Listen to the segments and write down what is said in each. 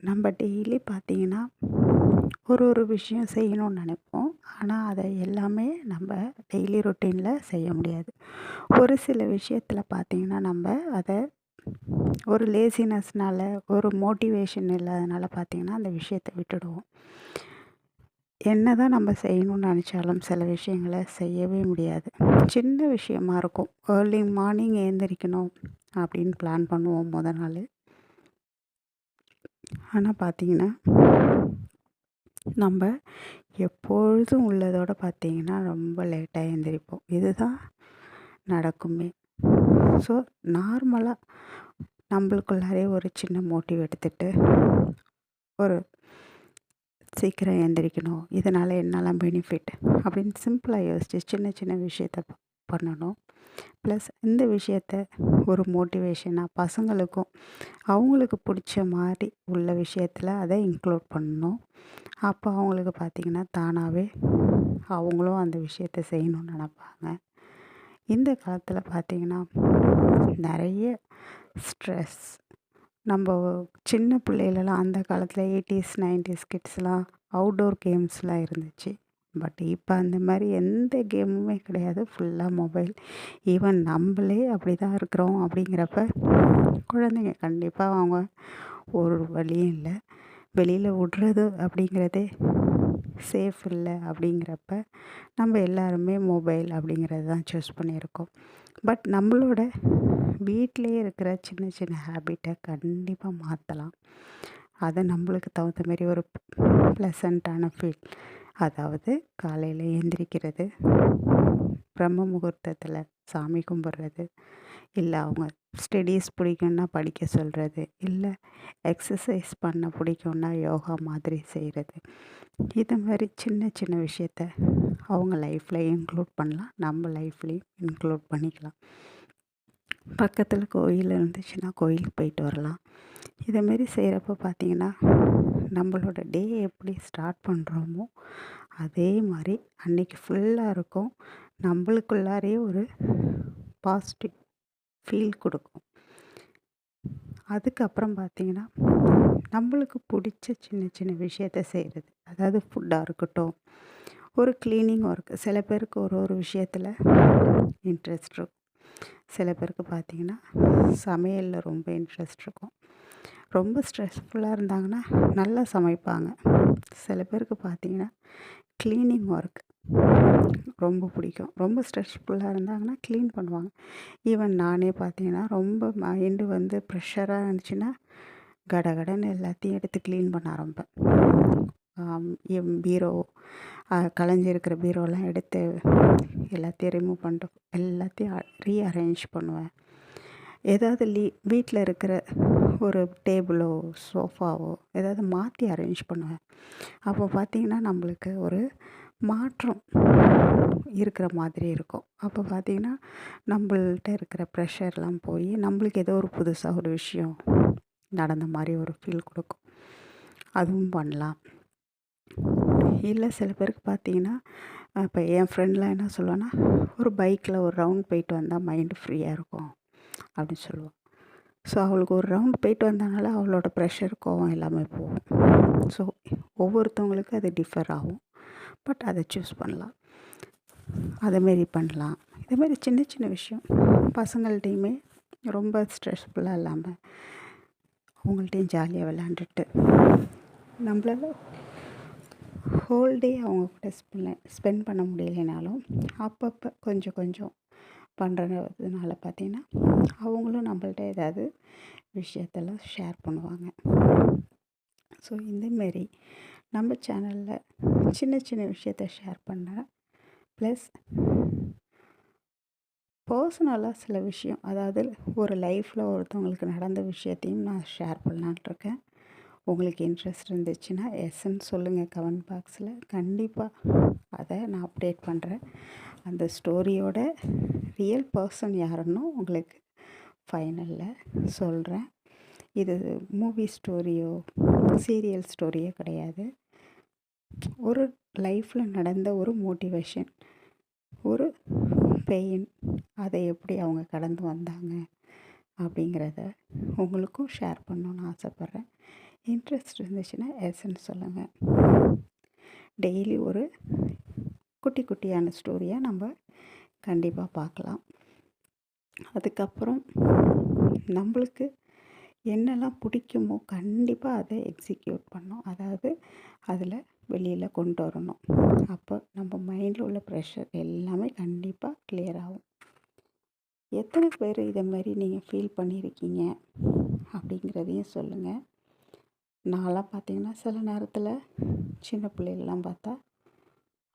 நம்ம டெய்லி பார்த்தீங்கன்னா, ஒரு விஷயம் செய்யணும்னு நெனைப்போம். ஆனா, அத எல்லாமே நம்ம டெய்லி ரொட்டீன்ல செய்ய முடியாது. ஒரு சில விஷயத்தில பார்த்தீங்கன்னா, அத ஒரு லேசினஸ்னால, ஒரு மோட்டிவேஷன் இல்லாதனால பார்த்தீங்கன்னா, அந்த விஷயத்த விட்டுடுவோம். என்னதான் நம்ம செய்யணும்னு நெனைச்சாலும் சில விஷயங்கள செய்யவே முடியாது. சின்ன விஷயமா இருக்கும். ஏர்லி மார்னிங் எழுந்திரிக்கணும் அப்படின்னு பிளான் பண்ணுவோம் மொத நாளு. ஆனா பார்த்தீங்கன்னா, நம்ப எப்பொழுதும் உள்ளதோட பார்த்தீங்கன்னா, ரொம்ப லேட்டா எந்திரிப்போம். இதுதான் நடக்குமே. ஸோ, நார்மலா நம்பளுக்குள்ளாரயே ஒரு சின்ன மோட்டிவ் எடுத்துட்டு, ஒரு சீக்கிரம் எந்திரிக்கணும். இதனால என்னலாம் பெனிஃபிட் அப்படின்னு சிம்பிளா யோசிச்சு சின்ன சின்ன விஷயத்த பண்ணணும். ப்ளஸ் இந்த விஷயத்த ஒரு மோட்டிவேஷனா பசங்களுக்கும் அவங்களுக்கு பிடிச்ச மாரி உள்ள விஷயத்துல அத இன்க்ளூட் பண்ணணும். அப்போ அவங்களுக்கு பார்த்திங்கன்னா, தானாவே அவங்களும் அந்த விஷயத்த செய்யணும்னு நெனைப்பாங்க. இந்த காலத்துல பார்த்தீங்கன்னா, நெறைய ஸ்ட்ரெஸ். நம்ப சின்ன பிள்ளைலலாம் அந்த காலத்துல 80ஸ், 90ஸ் கிட்ஸ்லாம் அவுட்டோர் கேம்ஸ்லாம் இருந்துச்சு. பட் இப்ப அந்த மாரி எந்த கேமுமே கிடையாது. ஃபுல்லா மொபைல். ஈவன் நம்பளே அப்படிதான் இருக்கிறோம் அப்படிங்கிறப்ப, குழந்தைங்க கண்டிப்பா அவங்க ஒரு வழியும் இல்ல. வெளியில விடுறது அப்படிங்கிறதே சேஃப் இல்ல அப்படிங்கிறப்ப, நம்ம எல்லாருமே மொபைல் அப்படிங்கிறது தான் சூஸ் பண்ணியிருக்கோம். பட் நம்மளோட வீட்டிலேயே இருக்கிற சின்ன சின்ன ஹேபிட்ட கண்டிப்பா மாத்தலாம். அது நம்மளுக்கு தகுந்த மாரி ஒரு ப்ளசன்ட்டான ஃபீல். அதாவது காலையில எந்திரிக்கிறது, பிரம்ம முகூர்த்தத்தில சாமி கும்பிட்றது, இல்ல அவங்க ஸ்டடீஸ் பிடிக்கும்னா படிக்க சொல்றது, இல்ல எக்ஸர்சைஸ் பண்ண பிடிக்கும்னா யோகா மாதிரி செய்றது. இது மாரி சின்ன சின்ன விஷயத்த அவங்க லைஃப்ல இன்க்ளூட் பண்ணலாம். நம்ம லைஃப்லயும் இன்க்ளூட் பண்ணிக்கலாம். பக்கத்துல கோயில் இருந்துச்சுன்னா கோயிலுக்கு போயிட்டு வரலாம். இதமாரி செய்கிறப்ப பார்த்தீங்கன்னா, நம்மளோட டே எப்படி ஸ்டார்ட் பண்ணுறோமோ, அதே மாரி அன்னைக்கு ஃபுல்லா இருக்கும். நம்மளுக்குள்ளாரயே ஒரு பாசிட்டிவ் ஃபீல் குடுக்கும். அதுக்கப்புறம் பார்த்தீங்கன்னா, நம்மளுக்கு புடிச்ச சின்ன சின்ன விஷயத்த செய்றது. அதாவது ஃபுட்டா இருக்கட்டும், ஒரு கிளீனிங் ஒர்க். சில பேருக்கு ஒரு விஷயத்துல இன்ட்ரெஸ்ட் இருக்கும். சில பேருக்கு பார்த்தீங்கன்னா, சமையல்ல ரொம்ப இன்ட்ரெஸ்ட் இருக்கும். ரொம்ப ஸ்ட்ரெஸ்ஃபுல்லா இருந்தாங்கன்னா, நல்லா சமைப்பாங்க. சில பேருக்கு பார்த்தீங்கன்னா, கிளீனிங் ஒர்க் ரொம்ப பிடிக்கும். ரொம்ப ஸ்ட்ரெஸ்ஃபுல்லா இருந்தாங்கன்னா, கிளீன் பண்ணுவாங்க. ஈவன் நானே பார்த்தீங்கன்னா, ரொம்ப மைண்டு வந்து ப்ரெஷரா இருந்துச்சுன்னா, கடகடன்னு எல்லாத்தையும் எடுத்து கிளீன் பண்ண ஆரம்பிப்பேன். என் பீரோ கலைஞ்சிருக்கிற பீரோலாம் எடுத்து எல்லாத்தையும் ரிமூவ் பண்ணிட்டு எல்லாத்தையும் ரீஅரேஞ்ச் பண்ணுவேன். ஏதாவது வீட்ல இருக்கிற ஒரு டேபிளோ, சோஃபாவோ ஏதாவது மாத்தி அரேஞ்ச் பண்ணுவேன். அப்போ பார்த்தீங்கன்னா, நம்மளுக்கு ஒரு மாற்றம் இருக்கிற மாதிரி இருக்கும். அப்போ பார்த்தீங்கன்னா, நம்மள்ட்ட இருக்கிற ப்ரெஷர்லாம் போய் நம்மளுக்கு ஏதோ ஒரு புதுசா ஒரு விஷயம் நடந்த மாரி ஒரு ஃபீல் குடுக்கும். அதுவும் பண்ணலாம். இல்ல சில பேருக்கு பார்த்தீங்கன்னா, இப்போ என் ஃப்ரெண்ட்லாம் என்ன சொல்லுவான்னா, "ஒரு பைக்ல ஒரு ரவுண்ட் போயிட்டு வந்தா மைண்ட் ஃப்ரீயா இருக்கும்." அப்படின்னு சொல்லுவா. ஸோ, அவளுக்கு ஒரு ரவுண்ட் போயிட்டு வந்தனால அவளோட ப்ரெஷர், கோவம் எல்லாமே போகும். ஸோ, ஒவ்வொருத்தவங்களுக்கு அது டிஃபர் ஆகும். பட் அத சூஸ் பண்ணலாம். அதமாரி பண்ணலாம். இதமாரி சின்ன சின்ன விஷயம் பசங்கள்ட்டயுமே ரொம்ப ஸ்ட்ரெஸ்ஃபுல்லா இல்லாம, அவங்கள்ட்டயும் ஜாலியா விளையாண்டுட்டு, நம்மளால ஹோல் டே அவங்க கூட ஸ்பெண்ட் பண்ண முடியலைனாலும், அப்பப்போ கொஞ்சம் கொஞ்சம் பண்ணுறதுனால பார்த்தீங்கன்னா, அவங்களும் நம்மள்ட்ட ஏதாவது விஷயத்தெல்லாம் ஷேர் பண்ணுவாங்க. ஸோ, இந்தமாரி நம்ம சேனலில் சின்ன சின்ன விஷயத்த ஷேர் பண்ணேன். ப்ளஸ் பர்சனலாக சில விஷயம், அதாவது ஒரு லைஃப்பில் ஒருத்தவங்களுக்கு நடந்த விஷயத்தையும் நான் ஷேர் பண்ணலான்ட்ருக்கேன். உங்களுக்கு இன்ட்ரெஸ்ட் இருந்துச்சுன்னா எஸ்ன்னு சொல்லுங்கள் கமெண்ட் பாக்ஸில். கண்டிப்பாக அதை நான் அப்டேட் பண்ணுறேன். அந்த ஸ்டோரியோட ரியல் பர்சன் யாருன்னு உங்களுக்கு ஃபைனலில் சொல்கிறேன். இது மூவி ஸ்டோரியோ, சீரியல் ஸ்டோரியோ கிடையாது. ஒரு லைஃப்பில் நடந்த ஒரு மோட்டிவேஷன், ஒரு பெயின், அதை எப்படி அவங்க கடந்து வந்தாங்க அப்படிங்கிறத உங்களுக்கும் ஷேர் பண்ணணுன்னு ஆசைப்பட்றேன். இன்ட்ரெஸ்ட் இருந்துச்சுன்னா எஸ்ன்னு சொல்லுங்கள். டெய்லி ஒரு குட்டி குட்டியான ஸ்டோரியாக நம்ம கண்டிப்பாக பார்க்கலாம். அதுக்கப்புறம் நம்மளுக்கு என்னெல்லாம் பிடிக்குமோ கண்டிப்பாக அதை எக்ஸிக்யூட் பண்ணணும். அதாவது அதில் வெளியில் கொண்டு வரணும். அப்போ நம்ம மைண்டில் உள்ள ப்ரெஷர் எல்லாமே கண்டிப்பாக கிளியர் ஆகும். எத்தனை பேர் இதை மாதிரி நீங்கள் ஃபீல் பண்ணியிருக்கீங்க அப்படிங்கிறதையும் சொல்லுங்கள். நான்லாம் பார்த்திங்கன்னா சில நேரத்தில் சின்ன பிள்ளைகள்லாம் பார்த்தா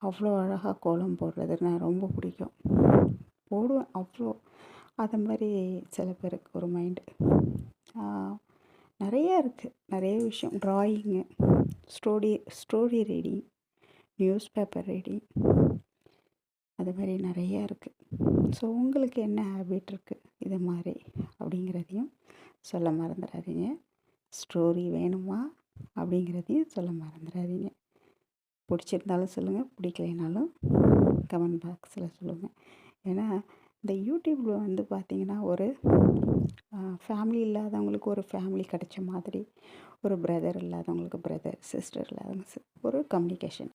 அவ்வளோ அழகாக கோலம் போடுறது நான் ரொம்ப பிடிக்கும், போடுவேன். அவ்வளோ அது மாதிரி சில பேருக்கு ஒரு மைண்டு நிறைய இருக்குது. நிறைய விஷயம், drawing, story reading, news paper reading, அது மாதிரி நிறையா இருக்குது. ஸோ உங்களுக்கு என்ன ஹேபிட் இருக்குது இது மாதிரி அப்படிங்கிறதையும் சொல்ல மறந்துடாதீங்க. ஸ்டோரி வேணுமா அப்படிங்கிறதையும் சொல்ல மறந்துடாதீங்க. பிடிச்சிருந்தாலும் சொல்லுங்கள், பிடிக்கலைனாலும் கமெண்ட் பாக்ஸில் சொல்லுங்கள். ஏன்னா இந்த யூடியூப்பில் வந்து பார்த்திங்கன்னா ஒரு ஃபேமிலி இல்லாதவங்களுக்கு ஒரு ஃபேமிலி கிடைச்ச மாதிரி, ஒரு பிரதர் இல்லாதவங்களுக்கு பிரதர், சிஸ்டர் இல்லாதவங்க ஒரு கம்யூனிகேஷன்